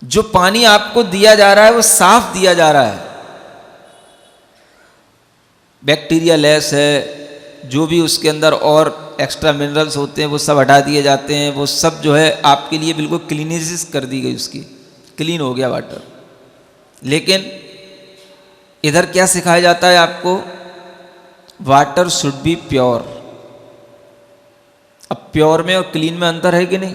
जो पानी आपको दिया जा रहा है वो साफ दिया जा रहा है, बैक्टीरिया लेस है, जो भी उसके अंदर और एक्स्ट्रा मिनरल्स होते हैं वो सब हटा दिए जाते हैं, वो सब जो है आपके लिए बिल्कुल क्लीनिस कर दी गई, उसकी क्लीन हो गया वाटर। लेकिन इधर क्या सिखाया जाता है आपको? Water should be pure. अब प्योर में और क्लीन में अंतर है कि नहीं?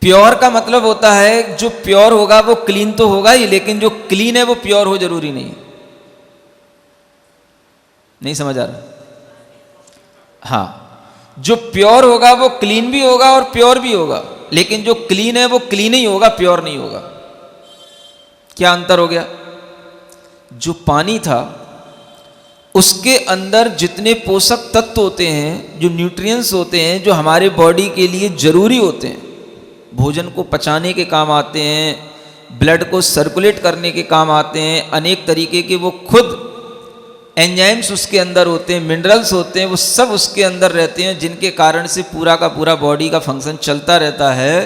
प्योर का मतलब होता है जो प्योर होगा वो क्लीन तो होगा ही, लेकिन जो क्लीन है वो प्योर हो जरूरी नहीं। नहीं समझ आ रहा? हाँ, जो प्योर होगा वो क्लीन भी होगा और प्योर भी होगा, लेकिन जो क्लीन है वो क्लीन ही होगा, प्योर नहीं होगा। क्या अंतर हो गया? जो पानी था उसके अंदर जितने पोषक तत्व होते हैं, जो न्यूट्रिएंट्स होते हैं, जो हमारे बॉडी के लिए जरूरी होते हैं, भोजन को पचाने के काम आते हैं, ब्लड को सर्कुलेट करने के काम आते हैं, अनेक तरीके के वो खुद एंजाइम्स उसके अंदर होते हैं, मिनरल्स होते हैं, वो सब उसके अंदर रहते हैं, जिनके कारण से पूरा का पूरा बॉडी का फंक्शन चलता रहता है।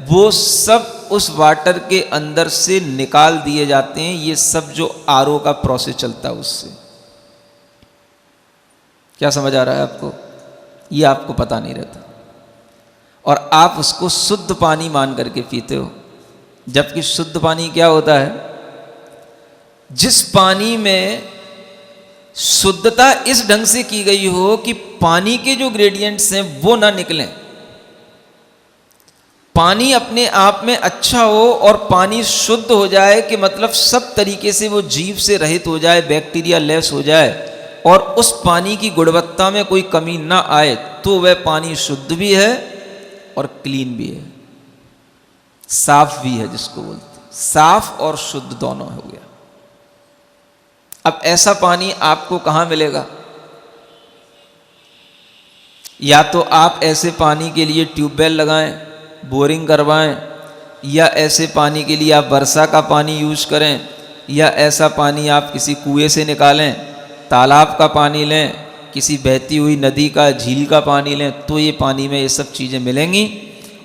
वो सब उस वाटर के अंदर से निकाल दिए जाते हैं। ये सब जो आरओ का प्रोसेस चलता है उससे। क्या समझ आ रहा है आपको? ये आपको पता नहीं रहता और आप उसको शुद्ध पानी मान करके पीते हो, जबकि शुद्ध पानी क्या होता है? जिस पानी में शुद्धता इस ढंग से की गई हो कि पानी के जो ग्रेडियंट्स हैं वो ना निकलें, पानी अपने आप में अच्छा हो और पानी शुद्ध हो जाए, कि मतलब सब तरीके से वो जीव से रहित हो जाए, बैक्टीरिया लेस हो जाए और उस पानी की गुणवत्ता में कोई कमी ना आए, तो वह पानी शुद्ध भी है और क्लीन भी है, साफ भी है, जिसको बोलते हैं। साफ और शुद्ध दोनों हो गया। अब ऐसा पानी आपको कहां मिलेगा? या तो आप ऐसे पानी के लिए ट्यूबवेल लगाएं, बोरिंग करवाएं, या ऐसे पानी के लिए आप वर्षा का पानी यूज करें, या ऐसा पानी आप किसी कुएं से निकालें, तालाब का पानी लें, किसी बहती हुई नदी का, झील का पानी लें, तो ये पानी में ये सब चीज़ें मिलेंगी।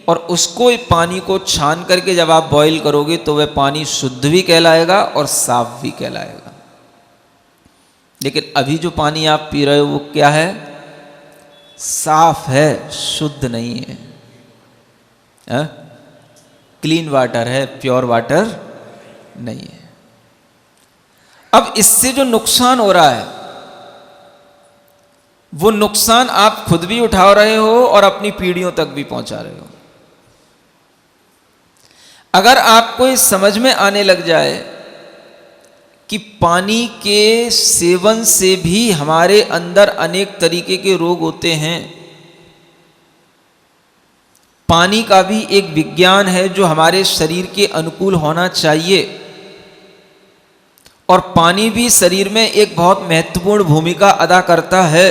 और उसको पानी को छान करके जब आप बॉईल करोगे तो वह पानी शुद्ध भी कहलाएगा और साफ भी कहलाएगा। लेकिन अभी जो पानी आप पी रहे हो वो क्या है? साफ है, शुद्ध नहीं है, क्लीन वाटर है, प्योर वाटर नहीं है। अब इससे जो नुकसान हो रहा है वो नुकसान आप खुद भी उठा रहे हो और अपनी पीढ़ियों तक भी पहुंचा रहे हो। अगर आपको ये समझ में आने लग जाए कि पानी के सेवन से भी हमारे अंदर अनेक तरीके के रोग होते हैं, पानी का भी एक विज्ञान है जो हमारे शरीर के अनुकूल होना चाहिए, और पानी भी शरीर में एक बहुत महत्वपूर्ण भूमिका अदा करता है,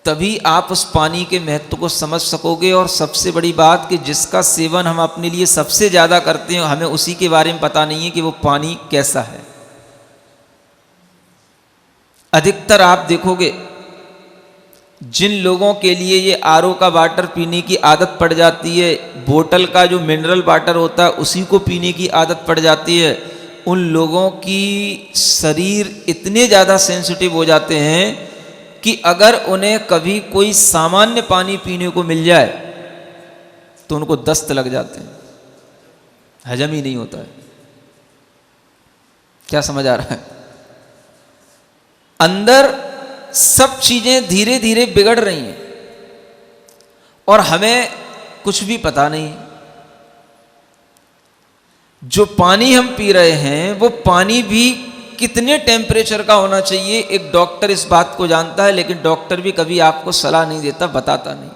तभी आप उस पानी के महत्व को समझ सकोगे। और सबसे बड़ी बात कि जिसका सेवन हम अपने लिए सबसे ज़्यादा करते हैं, हमें उसी के बारे में पता नहीं है कि वो पानी कैसा है। अधिकतर आप देखोगे जिन लोगों के लिए ये आरओ का वाटर पीने की आदत पड़ जाती है, बोतल का जो मिनरल वाटर होता है उसी को पीने की आदत पड़ जाती है, उन लोगों की शरीर इतने ज़्यादा सेंसिटिव हो जाते हैं कि अगर उन्हें कभी कोई सामान्य पानी पीने को मिल जाए तो उनको दस्त लग जाते हैं, हजम ही नहीं होता है। क्या समझ आ रहा है? अंदर सब चीजें धीरे धीरे बिगड़ रही हैं और हमें कुछ भी पता नहीं। जो पानी हम पी रहे हैं वो पानी भी कितने टेम्परेचर का होना चाहिए, एक डॉक्टर इस बात को जानता है, लेकिन डॉक्टर भी कभी आपको सलाह नहीं देता, बताता नहीं।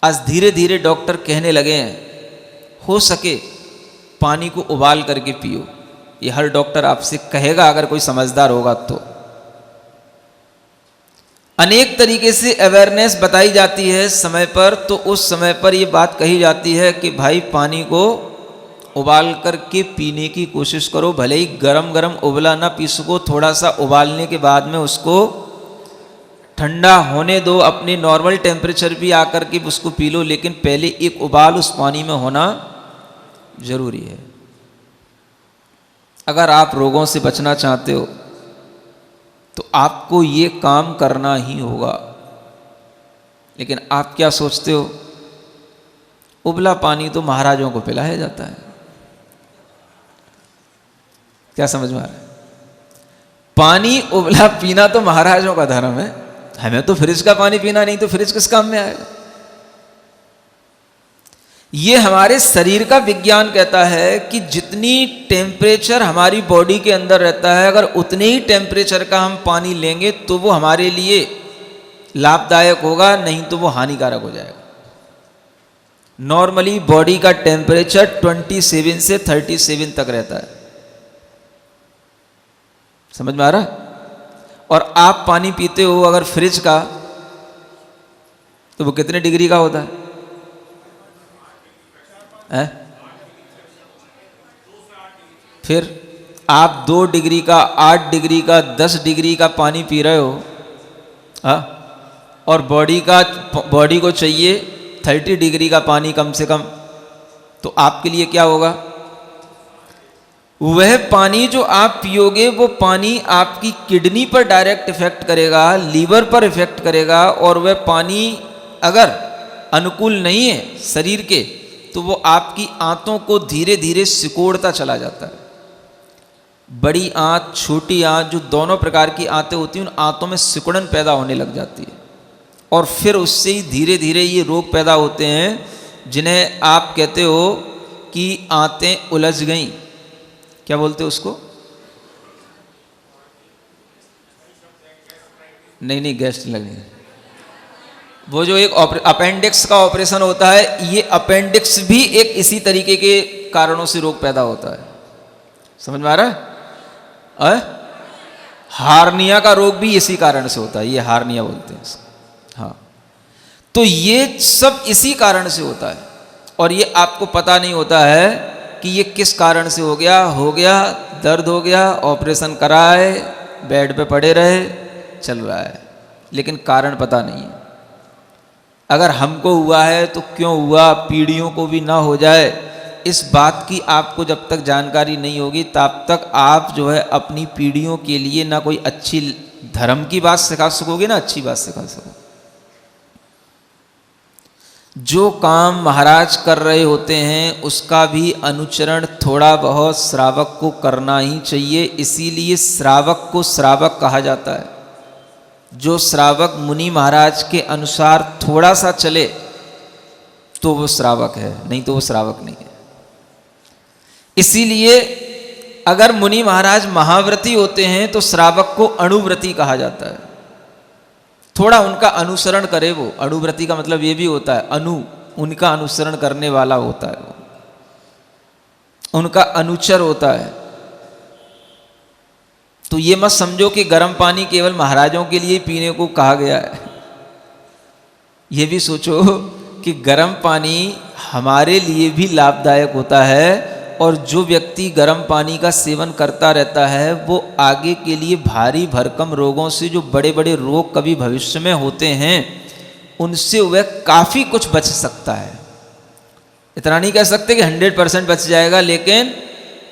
आज धीरे धीरे डॉक्टर कहने लगे हैं हो सके पानी को उबाल करके पियो। ये हर डॉक्टर आपसे कहेगा अगर कोई समझदार होगा तो। अनेक तरीके से अवेयरनेस बताई जाती है समय पर, तो उस समय पर यह बात कही जाती है कि भाई पानी को उबाल करके पीने की कोशिश करो, भले ही गरम गरम उबला ना पी सको, थोड़ा सा उबालने के बाद में उसको ठंडा होने दो, अपने नॉर्मल टेम्परेचर भी आकर के उसको पी लो, लेकिन पहले एक उबाल उस पानी में होना जरूरी है। अगर आप रोगों से बचना चाहते हो तो आपको ये काम करना ही होगा। लेकिन आप क्या सोचते हो, उबला पानी तो महाराजों को पिलाया जाता है। क्या समझ में आ रहा है? पानी उबला पीना तो महाराजों का धर्म है, हमें तो फ्रिज का पानी पीना नहीं, तो फ्रिज किस काम में आएगा? ये हमारे शरीर का विज्ञान कहता है कि जितनी टेम्परेचर हमारी बॉडी के अंदर रहता है, अगर उतने ही टेम्परेचर का हम पानी लेंगे तो वो हमारे लिए लाभदायक होगा, नहीं तो वो हानिकारक हो जाएगा। नॉर्मली बॉडी का टेम्परेचर 27 से 37 तक रहता है, समझ में आ रहा? और आप पानी पीते हो अगर फ्रिज का, तो वो कितने डिग्री का होता है? फिर आप 2 डिग्री का, 8 डिग्री का, 10 डिग्री का पानी पी रहे हो, और बॉडी को चाहिए 30 डिग्री का पानी कम से कम, तो आपके लिए क्या होगा? वह पानी जो आप पियोगे वो पानी आपकी किडनी पर डायरेक्ट इफेक्ट करेगा, लीवर पर इफेक्ट करेगा, और वह पानी अगर अनुकूल नहीं है शरीर के तो वो आपकी आंतों को धीरे धीरे सिकोड़ता चला जाता है। बड़ी आंत, छोटी आंत, जो दोनों प्रकार की आंतें होती हैं, उन आंतों में सिकुड़न पैदा होने लग जाती है, और फिर उससे ही धीरे धीरे ये रोग पैदा होते हैं जिन्हें आप कहते हो कि आंतें उलझ गईं। क्या बोलते हो उसको? नहीं, गैस नहीं लगेगी। वो जो एक अपेंडिक्स का ऑपरेशन होता है, ये अपेंडिक्स भी एक इसी तरीके के कारणों से रोग पैदा होता है। समझ में आ रहा है? हार्निया का रोग भी इसी कारण से होता है, ये हार्निया बोलते हैं इसको। हाँ, तो ये सब इसी कारण से होता है, और ये आपको पता नहीं होता है कि ये किस कारण से हो गया, दर्द हो गया, ऑपरेशन कराए, बेड पे पड़े रहे, चल रहा है, लेकिन कारण पता नहीं है। अगर हमको हुआ है तो क्यों हुआ, पीढ़ियों को भी ना हो जाए, इस बात की आपको जब तक जानकारी नहीं होगी तब तक आप जो है अपनी पीढ़ियों के लिए ना कोई अच्छी धर्म की बात सिखा सकोगे, ना अच्छी बात सिखा सकोगे। जो काम महाराज कर रहे होते हैं उसका भी अनुचरण थोड़ा बहुत श्रावक को करना ही चाहिए, इसीलिए श्रावक को श्रावक कहा जाता है। जो श्रावक मुनि महाराज के अनुसार थोड़ा सा चले तो वो श्रावक है, नहीं तो वो श्रावक नहीं है। इसीलिए अगर मुनि महाराज महाव्रती होते हैं तो श्रावक को अणुव्रती कहा जाता है। थोड़ा उनका अनुसरण करे वो, अणुव्रती का मतलब ये भी होता है उनका अनुसरण करने वाला होता है, वो उनका अनुचर होता है। तो ये मत समझो कि गर्म पानी केवल महाराजों के लिए पीने को कहा गया है। ये भी सोचो कि गर्म पानी हमारे लिए भी लाभदायक होता है, और जो व्यक्ति गर्म पानी का सेवन करता रहता है वो आगे के लिए भारी भरकम रोगों से, जो बड़े बड़े रोग कभी भविष्य में होते हैं, उनसे वह काफ़ी कुछ बच सकता है। इतना नहीं कह सकते कि 100% बच जाएगा, लेकिन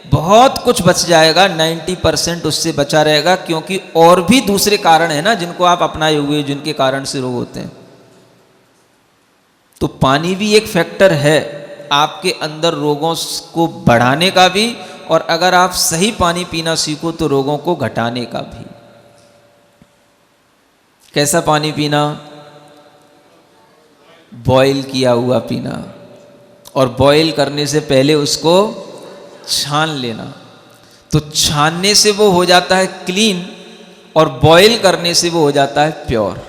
बहुत कुछ बच जाएगा, 90% उससे बचा रहेगा, क्योंकि और भी दूसरे कारण है ना जिनको आप अपनाए हुए, जिनके कारण से रोग होते हैं। तो पानी भी एक फैक्टर है आपके अंदर रोगों को बढ़ाने का भी, और अगर आप सही पानी पीना सीखो तो रोगों को घटाने का भी। कैसा पानी पीना? बॉईल किया हुआ पीना, और बॉईल करने से पहले उसको छान लेना। तो छानने से वो हो जाता है क्लीन, और बॉईल करने से वो हो जाता है प्योर।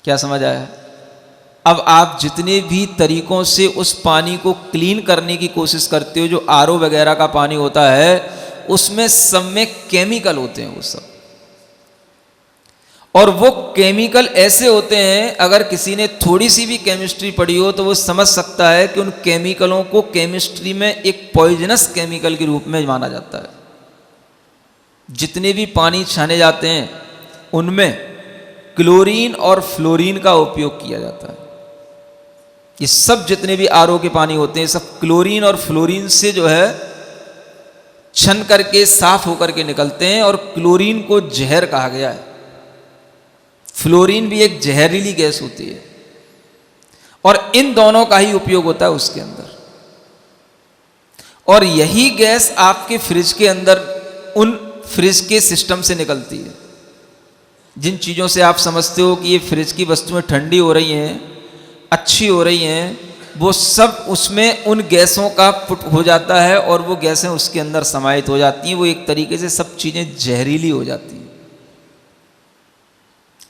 क्या समझ आया? अब आप जितने भी तरीकों से उस पानी को क्लीन करने की कोशिश करते हो, जो आरओ वगैरह का पानी होता है, उसमें सब में केमिकल होते हैं वो सब, और वो केमिकल ऐसे होते हैं, अगर किसी ने थोड़ी सी भी केमिस्ट्री पढ़ी हो तो वो समझ सकता है कि उन केमिकलों को केमिस्ट्री में एक पॉइजनस केमिकल के रूप में माना जाता है। जितने भी पानी छाने जाते हैं उनमें क्लोरीन और फ्लोरीन का उपयोग किया जाता है। ये सब जितने भी आरओ के पानी होते हैं सब क्लोरीन और फ्लोरीन से जो है छन करके साफ होकर के निकलते हैं, और क्लोरीन को जहर कहा गया है। फ्लोरीन भी एक जहरीली गैस होती है, और इन दोनों का ही उपयोग होता है उसके अंदर। और यही गैस आपके फ्रिज के अंदर उन फ्रिज के सिस्टम से निकलती है। जिन चीज़ों से आप समझते हो कि ये फ्रिज की वस्तुएं ठंडी हो रही हैं, अच्छी हो रही हैं, वो सब उसमें उन गैसों का पुट हो जाता है, और वो गैसें उसके अंदर समाहित हो जाती हैं। वो एक तरीके से सब चीज़ें जहरीली हो जाती हैं,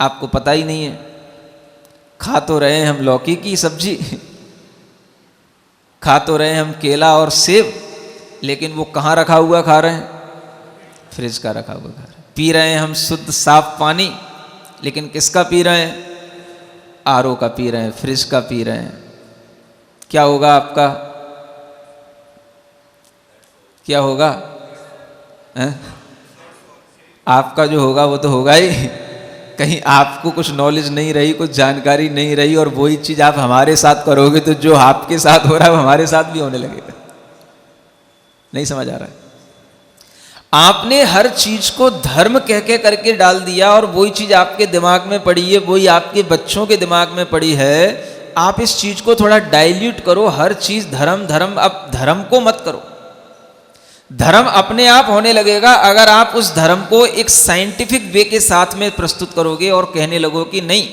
आपको पता ही नहीं है। खा तो रहे हैं हम लौकी की सब्जी, खा तो रहे हैं हम केला और सेब, लेकिन वो कहाँ रखा हुआ खा रहे हैं? फ्रिज का रखा हुआ खा रहे हैं। पी रहे हैं हम शुद्ध साफ पानी, लेकिन किसका पी रहे हैं? आरओ का पी रहे हैं, फ्रिज का पी रहे हैं। क्या होगा आपका? क्या होगा? आपका जो होगा वो तो होगा ही। कहीं आपको कुछ नॉलेज नहीं रही, कुछ जानकारी नहीं रही, और वही चीज़ आप हमारे साथ करोगे तो जो आपके साथ हो रहा है वो हमारे साथ भी होने लगेगा। नहीं समझ आ रहा है? आपने हर चीज को धर्म कह के करके डाल दिया, और वही चीज आपके दिमाग में पड़ी है, वही आपके बच्चों के दिमाग में पड़ी है। आप इस चीज को थोड़ा डाइल्यूट करो। हर चीज धर्म धर्म, अब धर्म को मत करो। धर्म अपने आप होने लगेगा अगर आप उस धर्म को एक साइंटिफिक वे के साथ में प्रस्तुत करोगे और कहने लगो कि नहीं,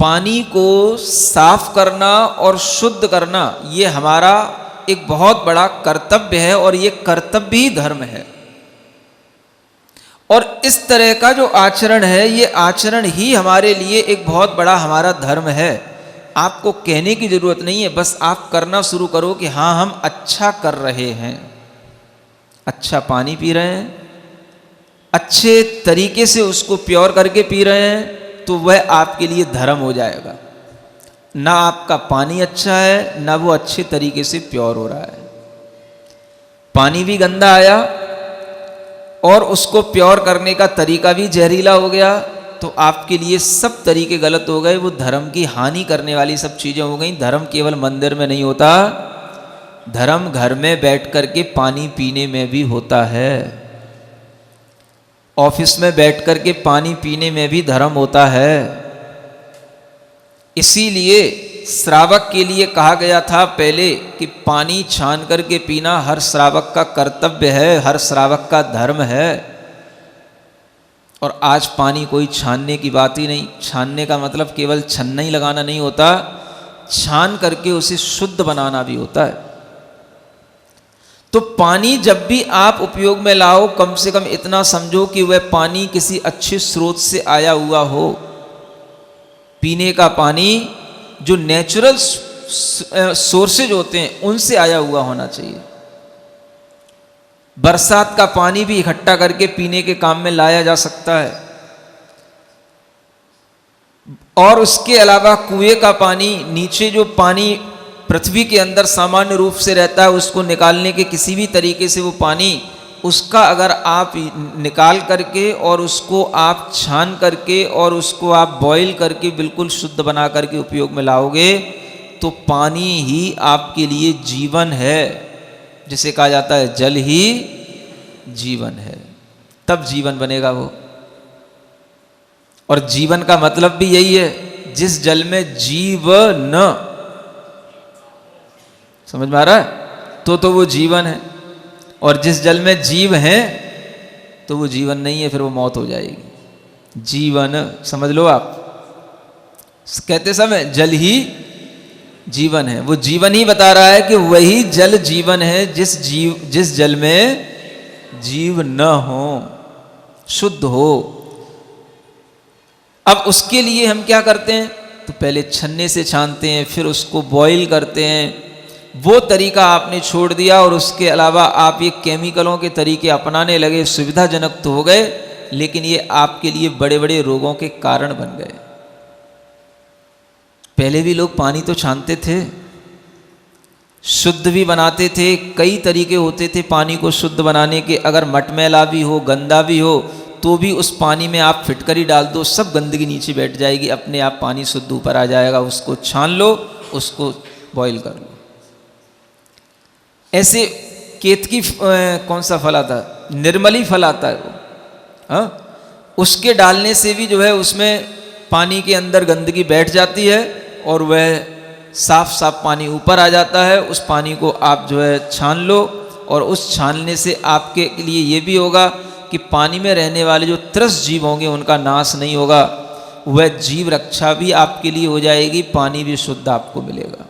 पानी को साफ करना और शुद्ध करना ये हमारा एक बहुत बड़ा कर्तव्य है, और ये कर्तव्य ही धर्म है। और इस तरह का जो आचरण है, ये आचरण ही हमारे लिए एक बहुत बड़ा हमारा धर्म है। आपको कहने की जरूरत नहीं है, बस आप करना शुरू करो कि हाँ हम अच्छा कर रहे हैं, अच्छा पानी पी रहे हैं, अच्छे तरीके से उसको प्योर करके पी रहे हैं, तो वह आपके लिए धर्म हो जाएगा। ना आपका पानी अच्छा है, ना वो अच्छे तरीके से प्योर हो रहा है। पानी भी गंदा आया और उसको प्योर करने का तरीका भी जहरीला हो गया, तो आपके लिए सब तरीके गलत हो गए। वो धर्म की हानि करने वाली सब चीज़ें हो गई। धर्म केवल मंदिर में नहीं होता, धर्म घर में बैठ करके पानी पीने में भी होता है। ऑफिस में बैठ करके पानी पीने में भी धर्म होता है। इसीलिए श्रावक के लिए कहा गया था पहले कि पानी छान करके पीना हर श्रावक का कर्तव्य है, हर श्रावक का धर्म है। और आज पानी कोई छानने की बात ही नहीं। छानने का मतलब केवल छन्ना ही लगाना नहीं होता, छान करके उसे शुद्ध बनाना भी होता है। तो पानी जब भी आप उपयोग में लाओ, कम से कम इतना समझो कि वह पानी किसी अच्छे स्रोत से आया हुआ हो। पीने का पानी जो नेचुरल सोर्सेज होते हैं उनसे आया हुआ होना चाहिए। बरसात का पानी भी इकट्ठा करके पीने के काम में लाया जा सकता है, और उसके अलावा कुएं का पानी, नीचे जो पानी पृथ्वी के अंदर सामान्य रूप से रहता है, उसको निकालने के किसी भी तरीके से वो पानी, उसका अगर आप निकाल करके और उसको आप छान करके और उसको आप बॉईल करके बिल्कुल शुद्ध बना करके उपयोग में लाओगे, तो पानी ही आपके लिए जीवन है। जिसे कहा जाता है जल ही जीवन है, तब जीवन बनेगा वो। और जीवन का मतलब भी यही है, जिस जल में जीव न, समझ में आ रहा है? तो वो जीवन है। और जिस जल में जीव है तो वो जीवन नहीं है, फिर वो मौत हो जाएगी। जीवन समझ लो आप, कहते समय जल ही जीवन है। वो जीवन ही बता रहा है कि वही जल जीवन है जिस जल में जीव न हो, शुद्ध हो। अब उसके लिए हम क्या करते हैं? तो पहले छन्ने से छानते हैं, फिर उसको बॉईल करते हैं। वो तरीका आपने छोड़ दिया, और उसके अलावा आप ये केमिकलों के तरीके अपनाने लगे। सुविधाजनक तो हो गए, लेकिन ये आपके लिए बड़े बड़े रोगों के कारण बन गए। पहले भी लोग पानी तो छानते थे, शुद्ध भी बनाते थे, कई तरीके होते थे पानी को शुद्ध बनाने के। अगर मटमैला भी हो, गंदा भी हो, तो भी उस पानी में आप फिटकरी डाल दो, सब गंदगी नीचे बैठ जाएगी, अपने आप पानी शुद्ध ऊपर आ जाएगा। उसको छान लो, उसको बॉईल कर लो। ऐसे केतकी कौन सा फल आता है, निर्मली फल आता है वो, हाँ, उसके डालने से भी जो है उसमें पानी के अंदर गंदगी बैठ जाती है और वह साफ साफ पानी ऊपर आ जाता है। उस पानी को आप जो है छान लो, और उस छानने से आपके लिए ये भी होगा कि पानी में रहने वाले जो त्रस्त जीव होंगे उनका नाश नहीं होगा, वह जीव रक्षा भी आपके लिए हो जाएगी, पानी भी शुद्ध आपको मिलेगा।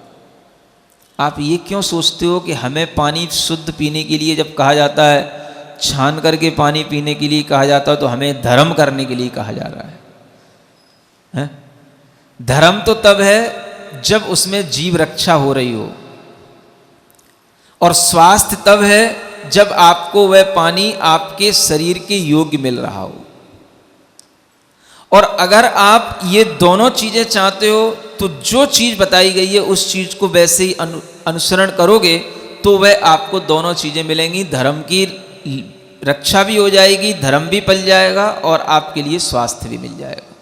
आप ये क्यों सोचते हो कि हमें पानी शुद्ध पीने के लिए जब कहा जाता है, छान करके पानी पीने के लिए कहा जाता है, तो हमें धर्म करने के लिए कहा जा रहा है? धर्म तो तब है जब उसमें जीव रक्षा हो रही हो, और स्वास्थ्य तब है जब आपको वह पानी आपके शरीर के योग्य मिल रहा हो। और अगर आप ये दोनों चीजें चाहते हो तो जो चीज बताई गई है उस चीज को वैसे ही अनुसरण करोगे तो वह आपको दोनों चीजें मिलेंगी। धर्म की रक्षा भी हो जाएगी, धर्म भी पल जाएगा और आपके लिए स्वास्थ्य भी मिल जाएगा।